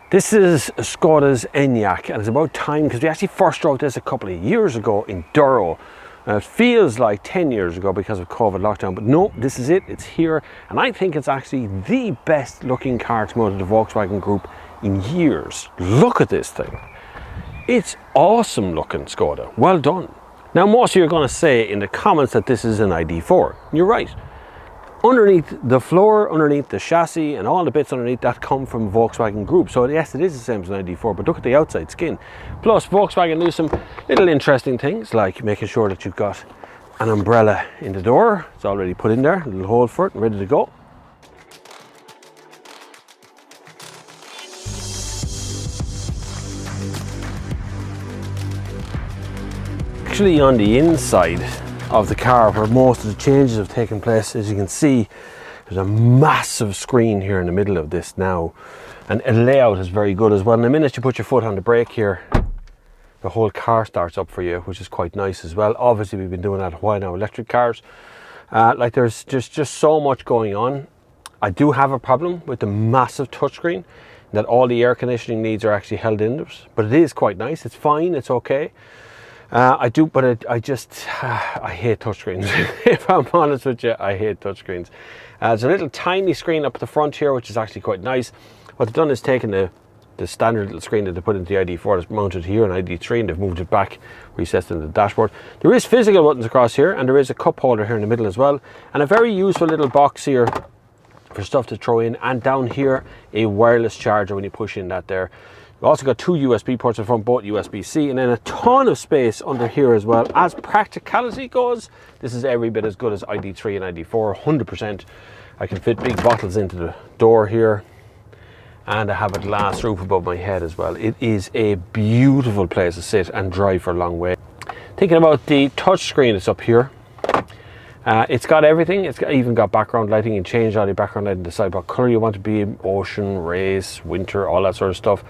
This is Skoda's Enyaq, and it's about time because we actually first drove this a couple of years ago in Duro. It feels like 10 years ago because of COVID lockdown, but no, this is it, it's here, and I think it's actually the best looking car to come out of the Volkswagen group in years. Look at this thing. It's awesome looking, Skoda. Well done. Now, most of you are going to say in the comments that this is an ID4. You're right. Underneath the floor, underneath the chassis and all the bits underneath that come from Volkswagen Group. So yes, it is the same as an ID4, but look at the outside skin. Plus, Volkswagen do some little interesting things like making sure that you've got an umbrella in the door. It's already put in there, a little hole for it and ready to go. Actually, on the inside of the car where most of the changes have taken place, as you can see, there's a massive screen here in the middle of this now, and the layout is very good as well. And the minute you put your foot on the brake here, the whole car starts up for you, which is quite nice as well. Obviously, we've been doing that a while now, electric cars. Like there's just so much going on. I do have a problem with the massive touchscreen, that all the air conditioning needs are actually held indoors, but it is quite nice. It's fine, it's okay. I hate touchscreens. If I'm honest with you, I hate touchscreens. There's a little tiny screen up at the front here, which is actually quite nice. What they've done is taken the standard little screen that they put into the ID4 that's mounted here on ID3, and they've moved it back, recessed into the dashboard. There is physical buttons across here, and there is a cup holder here in the middle as well, and a very useful little box here for stuff to throw in, and down here a wireless charger when you push in that there. We've also got two USB ports in front, both USB-C, and then a ton of space under here as well. As practicality goes, this is every bit as good as ID3 and ID4, 100%. I can fit big bottles into the door here, and I have a glass roof above my head as well. It is a beautiful place to sit and drive for a long way. Thinking about the touch screen, it's up here. It's got everything. It's even got background lighting. You can change all the background lighting to decide what color you want to be: ocean, race, winter, all that sort of stuff.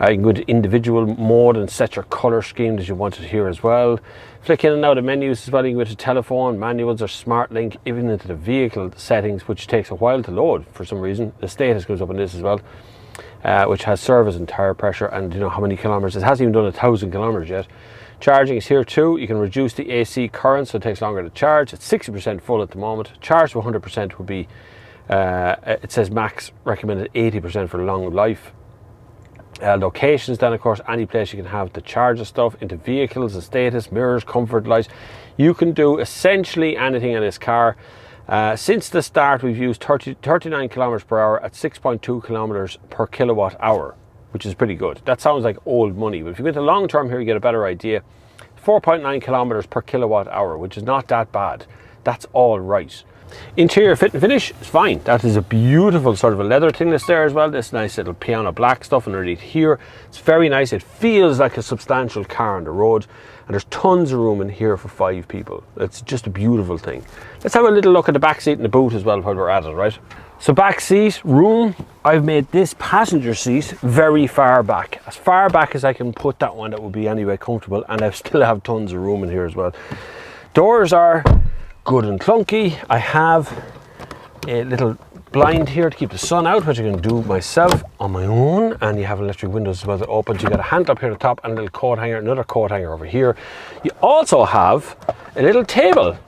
You can go to individual mode and set your color scheme that you wanted here as well. Flick in and out of menus as well. You can go to telephone, manuals, or smart link, even into the vehicle settings, which takes a while to load for some reason. The status goes up on this as well, which has service and tire pressure, and you know how many kilometers. It hasn't even done 1,000 kilometers yet. Charging is here too. You can reduce the AC current, so it takes longer to charge. It's 60% full at the moment. Charge to 100% would be, it says max recommended 80% for long life. Locations then, of course, any place you can have to charge the stuff, into vehicles, the status, mirrors, comfort, lights. You can do essentially anything in this car. Since the start, we've used 39 kilometers per hour at 6.2 kilometers per kilowatt hour, which is pretty good. That sounds like old money, but if you go to long term here, you get a better idea. 4.9 kilometers per kilowatt hour, which is not that bad. That's all right. Interior fit and finish is fine. That is a beautiful sort of a leather thing that's there as well. This nice little piano black stuff underneath here. It's very nice. It feels like a substantial car on the road, and there's tons of room in here for 5 people. It's just a beautiful thing. Let's have a little look at the back seat and the boot as well while we're at it, right? So back seat, room, I've made this passenger seat very far back. As far back as I can put that one that would be anyway comfortable, and I still have tons of room in here as well. Doors are good and clunky. I have a little blind here to keep the sun out, which I can do myself on my own, and you have electric windows as well that opens. You got a handle up here at the top and a little coat hanger, another coat hanger over here. You also have a little table.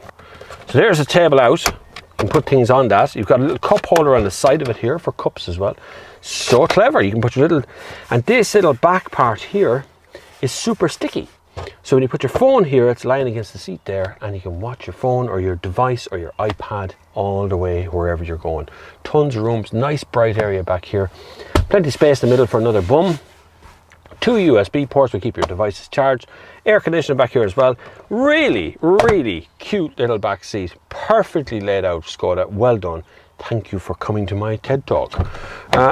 So there's a table out. You can put things on that. You've got a little cup holder on the side of it here for cups as well. So clever. You can put your little, and this little back part here is super sticky. So when you put your phone here, it's lying against the seat there, and you can watch your phone or your device or your iPad all the way wherever you're going. Tons of rooms, nice bright area back here. Plenty of space in the middle for another bum. 2 USB ports will keep your devices charged. Air conditioning back here as well. Really, really cute little back seat. Perfectly laid out, Skoda. Well done. Thank you for coming to my TED Talk.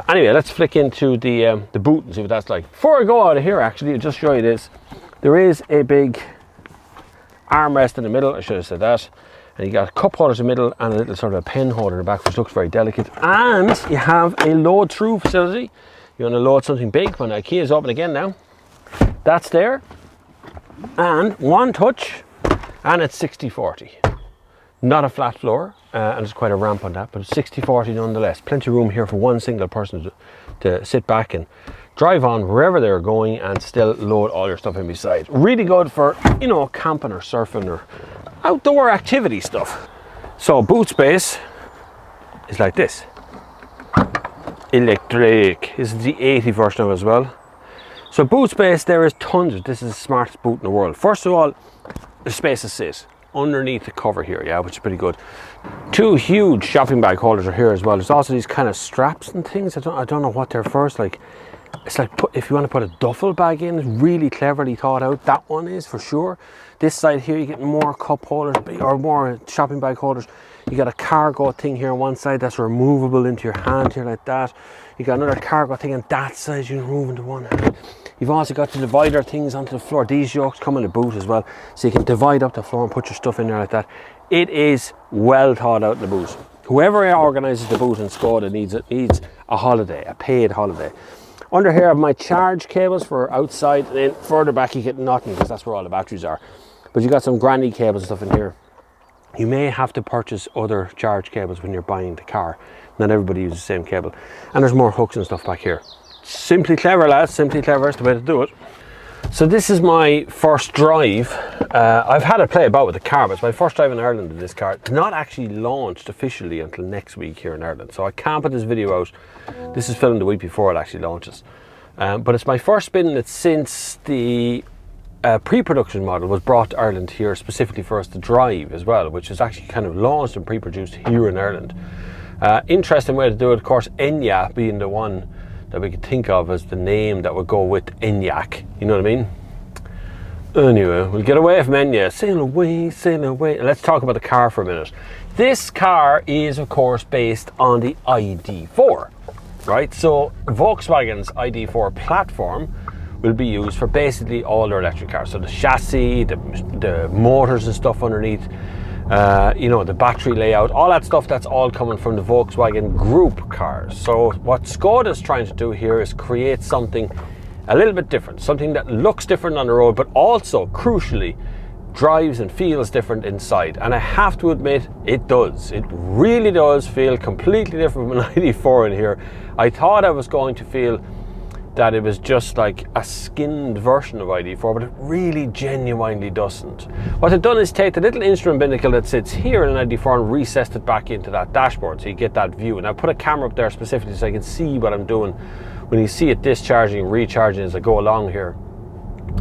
Anyway, let's flick into the boot and see what that's like. Before I go out of here, actually, I'll just show you this. There is a big armrest in the middle. I should have said that. And you got a cup holder in the middle and a little sort of a pen holder in the back, which looks very delicate. And you have a load-through facility. You want to load something big when IKEA is open again now. That's there. And one touch, and it's 60/40. Not a flat floor, and there's quite a ramp on that, but it's 60/40 nonetheless. Plenty of room here for one single person to sit back and drive on wherever they're going and still load all your stuff in beside. Really good for, you know, camping or surfing or outdoor activity stuff. So boot space is like this. Electric. This is the 80 version of it as well. So boot space, there is tons of. This is the smartest boot in the world. First of all, the space to sit underneath the cover here, yeah, which is pretty good. Two huge shopping bag holders are here as well. There's also these kind of straps and things. I don't know what they're for. It's like if you want to put a duffel bag in, it's really cleverly thought out. That one is for sure. This side here, you get more cup holders or more shopping bag holders. You got a cargo thing here on one side that's removable into your hand here like that. You got another cargo thing on that side you can remove into one hand. You've also got the divider things onto the floor. These yokes come in the boot as well, so you can divide up the floor and put your stuff in there like that. It is well thought out in the boot. Whoever organises the boot in Skoda needs a holiday, a paid holiday. Under here I have my charge cables for outside, and then further back you get nothing because that's where all the batteries are. But you got some granny cables and stuff in here. You may have to purchase other charge cables when you're buying the car. Not everybody uses the same cable. And there's more hooks and stuff back here. Simply clever, lads. Simply clever is the way to do it. So this is my first drive. I've had to play about with the car, but it's my first drive in Ireland in this car. It's not actually launched officially until next week here in Ireland. So I can't put this video out. This is filmed the week before it actually launches. But it's my first spin in it since the pre-production model was brought to Ireland here specifically for us to drive as well, which is actually kind of launched and pre-produced here in Ireland. Interesting way to do it, of course, Enyaq being the one that we could think of as the name that would go with Enyaq, you know what I mean? Anyway, we'll get away from Enyaq, sail away, sail away. Let's talk about the car for a minute. This car is of course based on the ID4, right? So Volkswagen's ID4 platform will be used for basically all their electric cars. So the chassis, the motors and stuff underneath, you know, the battery layout, all that stuff, that's all coming from the Volkswagen Group cars. So what Skoda is trying to do here is create something a little bit different, something that looks different on the road, but also, crucially, drives and feels different inside. And I have to admit, it does. It really does feel completely different from an ID4 in here. I thought I was going to feel that it was just like a skinned version of ID4, but it really genuinely doesn't. What they've done is take the little instrument binnacle that sits here in an ID4 and recessed it back into that dashboard so you get that view. And I put a camera up there specifically so I can see what I'm doing when you see it discharging and recharging as I go along here,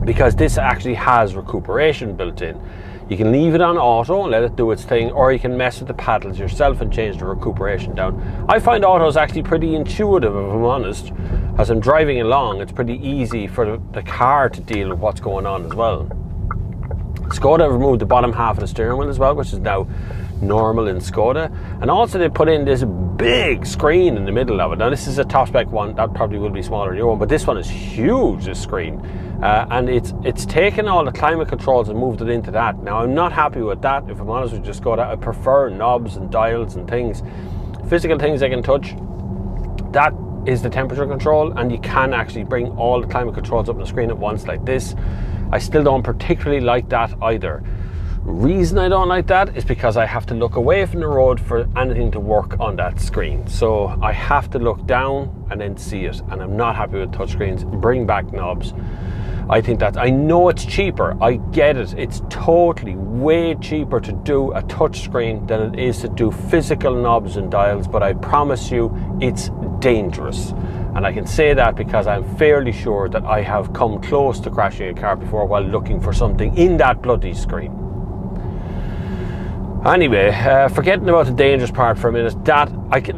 because this actually has recuperation built in. You can leave it on auto and let it do its thing, or you can mess with the paddles yourself and change the recuperation down. I find auto is actually pretty intuitive, if I'm honest. As I'm driving along, it's pretty easy for the car to deal with what's going on as well. Skoda have removed the bottom half of the steering wheel as well, which is now normal in Skoda. And also they put in this big screen in the middle of it. Now this is a top spec one, that probably will be smaller than your one, but this one is huge, this screen. And it's taken all the climate controls and moved it into that. Now I'm not happy with that, if I'm honest with you, Skoda. I prefer knobs and dials and things, physical things I can touch. That is the temperature control, and you can actually bring all the climate controls up on the screen at once like this. I still don't particularly like that either. Reason I don't like that is because I have to look away from the road for anything to work on that screen. So I have to look down and then see it, and I'm not happy with touchscreens. Bring back knobs. I think that, I know it's cheaper, I get it. It's totally way cheaper to do a touch screen than it is to do physical knobs and dials, but I promise you it's dangerous. And I can say that because I'm fairly sure that I have come close to crashing a car before while looking for something in that bloody screen. Anyway, forgetting about the dangerous part for a minute,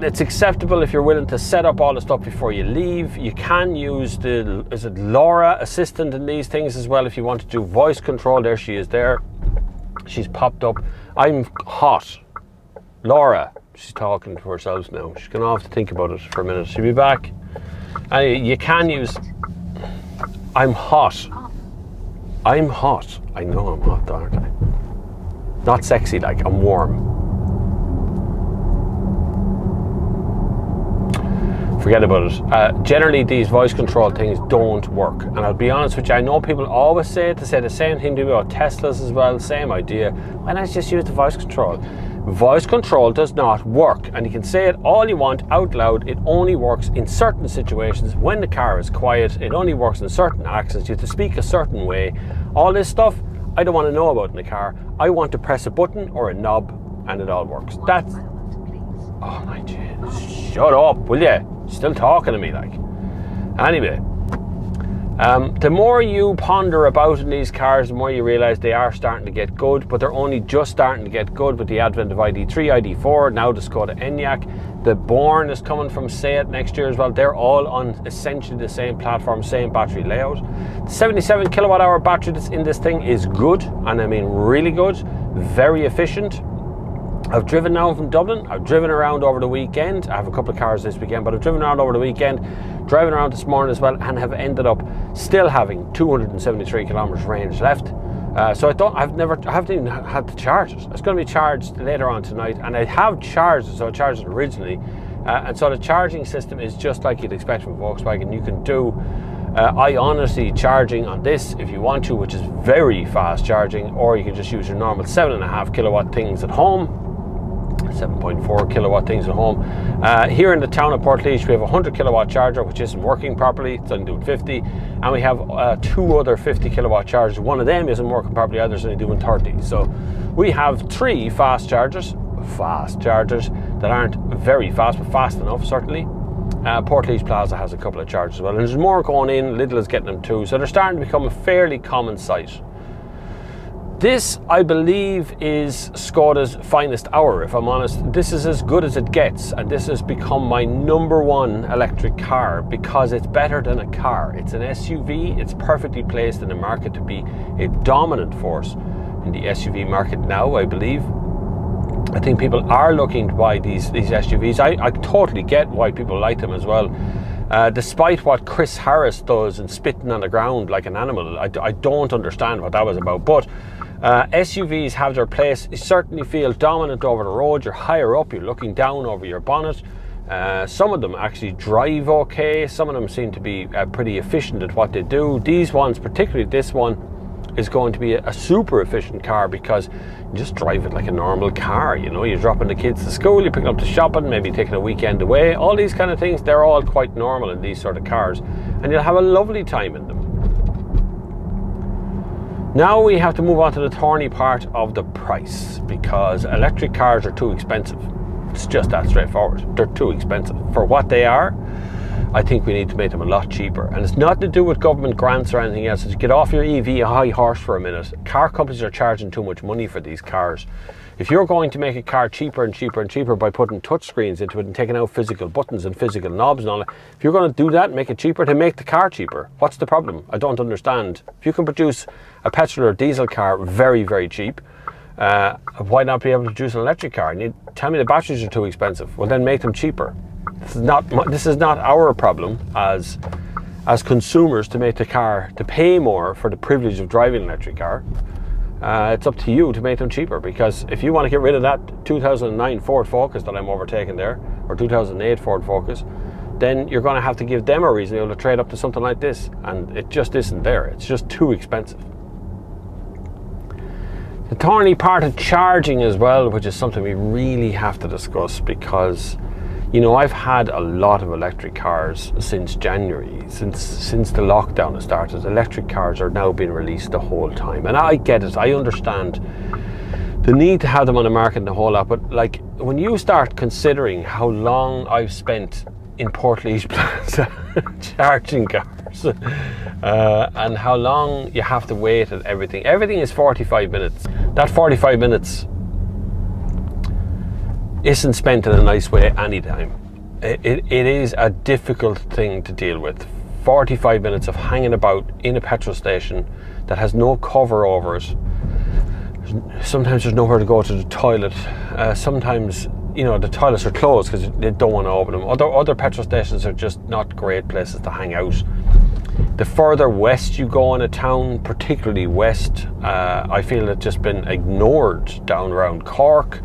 it's acceptable if you're willing to set up all the stuff before you leave. You can use the, is it Laura assistant in these things as well if you want to do voice control. There she is there. She's popped up. I'm hot. Laura, she's talking to herself now. She's going to have to think about it for a minute. She'll be back. You can use, I'm hot. I'm hot. I know I'm hot, aren't I? Not sexy, like, I'm warm. Forget about it. Generally, these voice control things don't work. And I'll be honest with you, I know people always say the same thing to me about Teslas as well, same idea. Why not just use the voice control? Voice control does not work, and you can say it all you want out loud. It only works in certain situations when the car is quiet. It only works in certain accents. You have to speak a certain way. All this stuff I don't want to know about in the car. I want to press a button or a knob and it all works. That's... Oh my Jesus, shut up, will you? Still talking to me like. Anyway, the more you ponder about in these cars, the more you realise they are starting to get good, but they're only just starting to get good with the advent of ID3, ID4, now the Skoda Enyaq. The Born is coming from Seat next year as well. They're all on essentially the same platform, same battery layout. The 77 kilowatt hour battery that's in this thing is good, and I mean really good, very efficient. I've driven now from Dublin. I've driven around over the weekend. I have a couple of cars this weekend, but I've driven around over the weekend, driving around this morning as well, and have ended up still having 273 kilometers range left. So I haven't even had to charge it. It's going to be charged later on tonight, and I have charged it, so I charged it originally. And so the charging system is just like you'd expect from Volkswagen. You can do Ionity charging on this if you want to, which is very fast charging, or you can just use your normal 7.5 kilowatt things at home. 7.4 kilowatt things at home. Here in the town of Portlaoise we have a 100 kilowatt charger which isn't working properly, it's only doing 50, and we have two other 50 kilowatt chargers. One of them isn't working properly, others only doing 30. So we have three fast chargers that aren't very fast but fast enough certainly. Portlaoise Plaza has a couple of chargers as well, and there's more going in. Lidl is getting them too, so they're starting to become a fairly common sight. This, I believe, is Skoda's finest hour, if I'm honest. This is as good as it gets, and this has become my #1 electric car because it's better than a car. It's an SUV, it's perfectly placed in the market to be a dominant force in the SUV market now, I believe. I think people are looking to buy these SUVs. I totally get why people like them as well. Despite what Chris Harris does and spitting on the ground like an animal, I don't understand what that was about. But SUVs have their place. You certainly feel dominant over the road. You're higher up, you're looking down over your bonnet. Some of them actually drive okay. Some of them seem to be pretty efficient at what they do. These ones, particularly this one, is going to be a super efficient car because you just drive it like a normal car. You know, you're dropping the kids to school, you're picking up the shopping, maybe taking a weekend away. All these kind of things, they're all quite normal in these sort of cars, and you'll have a lovely time in them. Now we have to move on to the thorny part of the price, because electric cars are too expensive. It's just that straightforward. They're too expensive. For what they are, I think we need to make them a lot cheaper. And it's not to do with government grants or anything else. It's get off your EV high horse for a minute. Car companies are charging too much money for these cars. If you're going to make a car cheaper and cheaper and cheaper by putting touchscreens into it and taking out physical buttons and physical knobs and all that, if you're going to do that and make it cheaper, then make the car cheaper. What's the problem? I don't understand. If you can produce a petrol or diesel car very, very cheap, why not be able to produce an electric car? And you tell me the batteries are too expensive. Well, then make them cheaper. This is not our problem as consumers to make the car, to pay more for the privilege of driving an electric car. It's up to you to make them cheaper, because if you want to get rid of that 2009 Ford Focus that I'm overtaking there, or 2008 Ford Focus, then you're going to have to give them a reason to trade up to something like this, and it just isn't there. It's just too expensive. The thorny part of charging as well, which is something we really have to discuss, because you know, I've had a lot of electric cars since January, since the lockdown has started. Electric cars are now being released the whole time, and I get it. I understand the need to have them on the market and the whole lot, but like when you start considering how long I've spent in Portlaoise Plaza charging cars, and how long you have to wait at everything. Everything is 45 minutes. That 45 minutes isn't spent in a nice way anytime. It is a difficult thing to deal with. 45 minutes of hanging about in a petrol station that has no cover over it. Sometimes there's nowhere to go to the toilet. Sometimes, you know, the toilets are closed because they don't want to open them. Other petrol stations are just not great places to hang out. The further west you go in a town, particularly west, I feel it's just been ignored down around Cork,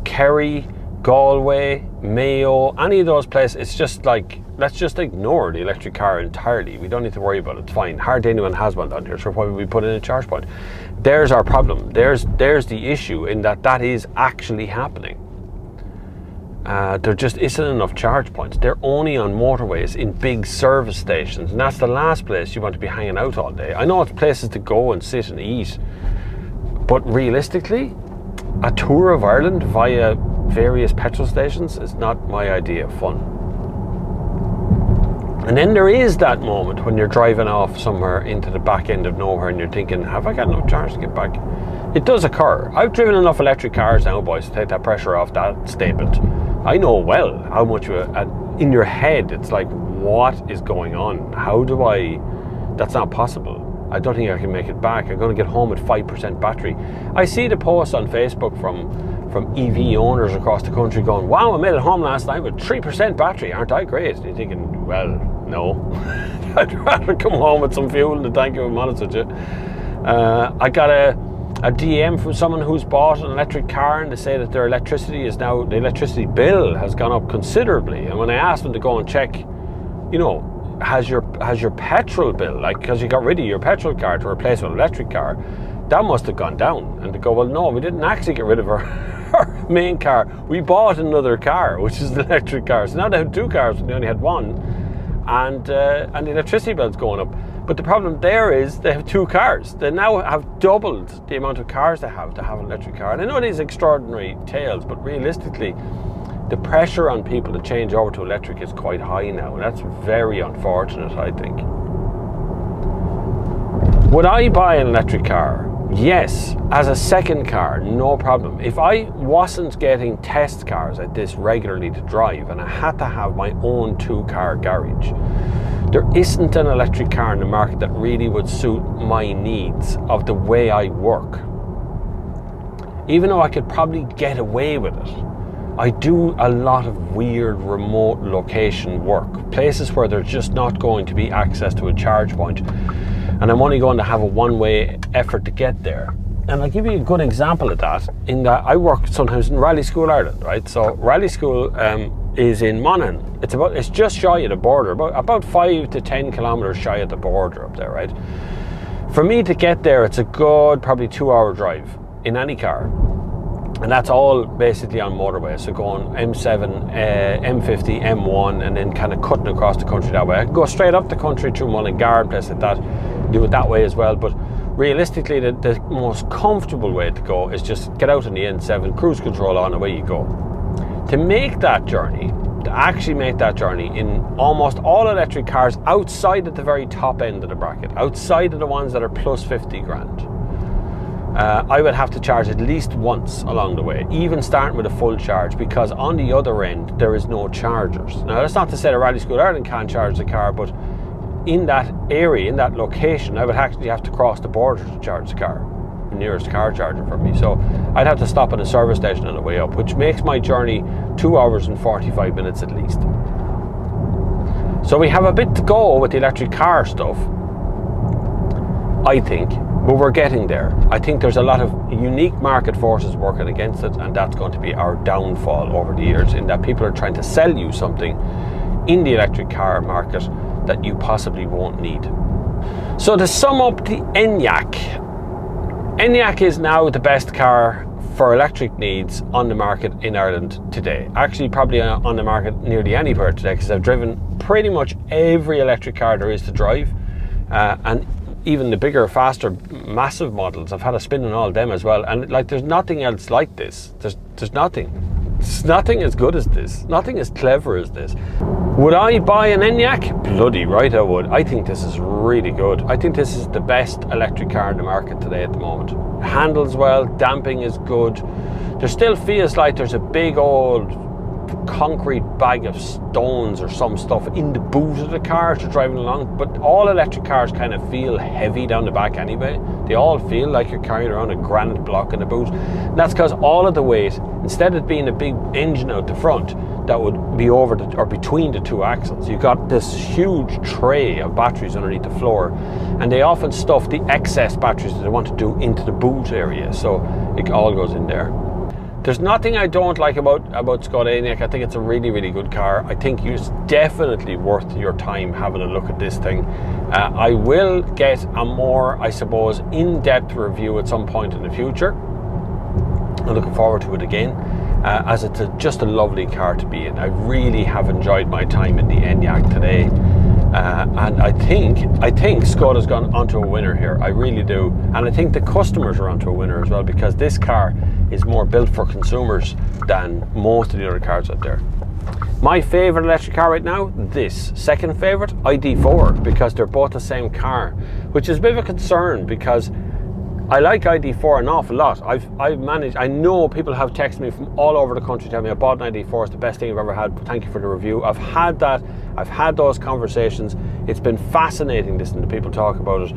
Kerry, Galway, Mayo, any of those places. It's just like let's just ignore the electric car entirely. We don't need to worry about it. It's fine. Hardly anyone has one down here, so why would we put in a charge point? There's our problem. There's the issue, in that is actually happening. There just isn't enough charge points. They're only on motorways in big service stations, and that's the last place you want to be hanging out all day. I know it's places to go and sit and eat, but realistically, a tour of Ireland via various petrol stations is not my idea of fun. And then there is that moment when you're driving off somewhere into the back end of nowhere and you're thinking, have I got enough charge to get back? It does occur. I've driven enough electric cars now, boys, to take that pressure off that statement. I know well how much in your head it's like, what is going on? How do I? That's not possible. I don't think I can make it back. I'm going to get home at 5% battery. I see the posts on Facebook from EV owners across the country going, wow, I made it home last night with 3% battery. Aren't I great? And you're thinking, well, no. I'd rather come home with some fuel in the tank, if I'm honest with you. I got a DM from someone who's bought an electric car, and they say that their electricity bill has gone up considerably. And when I asked them to go and check, you know, has your petrol bill, like, because you got rid of your petrol car to replace with an electric car, that must have gone down. And they go, well, no, we didn't actually get rid of our main car. We bought another car, which is an electric car. So now they have two cars when they only had one, and the electricity bill's going up. But the problem there is they have two cars. They now have doubled the amount of cars they have to have an electric car. And I know these extraordinary tales, but realistically, the pressure on people to change over to electric is quite high now, and that's very unfortunate, I think. Would I buy an electric car? Yes, as a second car, no problem. If I wasn't getting test cars like this regularly to drive, and I had to have my own two-car garage, there isn't an electric car in the market that really would suit my needs of the way I work. Even though I could probably get away with it, I do a lot of weird remote location work, places where there's just not going to be access to a charge point, and I'm only going to have a one-way effort to get there. And I'll give you a good example of that, in that I work sometimes in Rally School Ireland, right? So Rally School is in Monaghan. It's just shy of the border, about 5 to 10 kilometers shy of the border up there, right? For me to get there, it's a good probably 2-hour drive in any car. And that's all basically on motorways, so going M7, M50, M1, and then kind of cutting across the country that way. I can go straight up the country through Mullingar, place like that, do it that way as well. But realistically, the most comfortable way to go is just get out on the N7, cruise control on, away you go. To make that journey, to actually make that journey in almost all electric cars outside of the very top end of the bracket, outside of the ones that are plus 50 grand, I would have to charge at least once along the way, even starting with a full charge, because on the other end there is no chargers. Now that's not to say that Rally School Ireland can't charge the car, but in that area, in that location, I would actually have to cross the border to charge the car, the nearest car charger for me. So I'd have to stop at a service station on the way up, which makes my journey 2 hours and 45 minutes at least. So we have a bit to go with the electric car stuff, I think, but we're getting there. I think there's a lot of unique market forces working against it, and that's going to be our downfall over the years, in that people are trying to sell you something in the electric car market that you possibly won't need. So to sum up the Enyaq, Enyaq is now the best car for electric needs on the market in Ireland today. Actually, probably on the market nearly anywhere today, because I've driven pretty much every electric car there is to drive, and even the bigger, faster, massive models. I've had a spin on all of them as well, and like, there's nothing else like this. There's nothing. There's nothing as good as this. Nothing as clever as this. Would I buy an Enyaq? Bloody right I would. I think this is really good. I think this is the best electric car in the market today at the moment. It handles well, damping is good. There still feels like there's a big old concrete bag of stones or some stuff in the boot of the car as you're driving along, but all electric cars kind of feel heavy down the back anyway. They all feel like you're carrying around a granite block in the boot, and that's because all of the weight, instead of being a big engine out the front that would be over or between the two axles, you've got this huge tray of batteries underneath the floor, and they often stuff the excess batteries that they want to do into the boot area, so it all goes in there. There's nothing I don't like about Skoda Enyaq. I think it's a really, really good car. I think it's definitely worth your time having a look at this thing. I will get a more, I suppose, in-depth review at some point in the future. I'm looking forward to it again, as it's just a lovely car to be in. I really have enjoyed my time in the Enyaq today. And I think Skoda's gone onto a winner here. I really do. And I think the customers are onto a winner as well, because this car is more built for consumers than most of the other cars out there. My favourite electric car right now, this. Second favourite, ID4, because they're both the same car, which is a bit of a concern because I like ID4 an awful lot. I've managed, I know people have texted me from all over the country telling me I bought an ID4, it's the best thing I've ever had, thank you for the review. I've had that, I've had those conversations. It's been fascinating listening to people talk about it.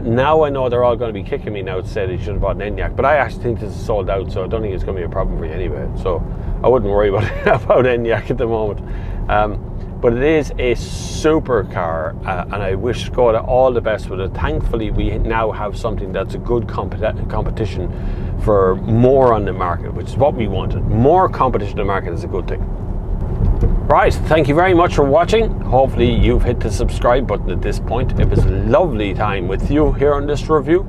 Now I know they're all going to be kicking me now to say they should have bought an Enyaq, but I actually think this is sold out, so I don't think it's going to be a problem for you anyway. So I wouldn't worry about Enyaq at the moment. But it is a super car, and I wish Skoda all the best with it. Thankfully, we now have something that's a good competition for more on the market, which is what we wanted. More competition in the market is a good thing. Right, thank you very much for watching. Hopefully you've hit the subscribe button at this point. It was a lovely time with you here on this review.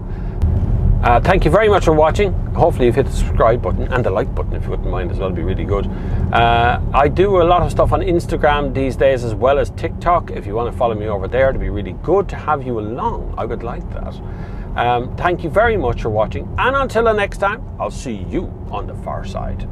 Thank you very much for watching. Hopefully you've hit the subscribe button and the like button if you wouldn't mind as well. It'd be really good. I do a lot of stuff on Instagram these days as well as TikTok. If you want to follow me over there, it'd be really good to have you along. I would like that. Thank you very much for watching, and until the next time, I'll see you on the far side.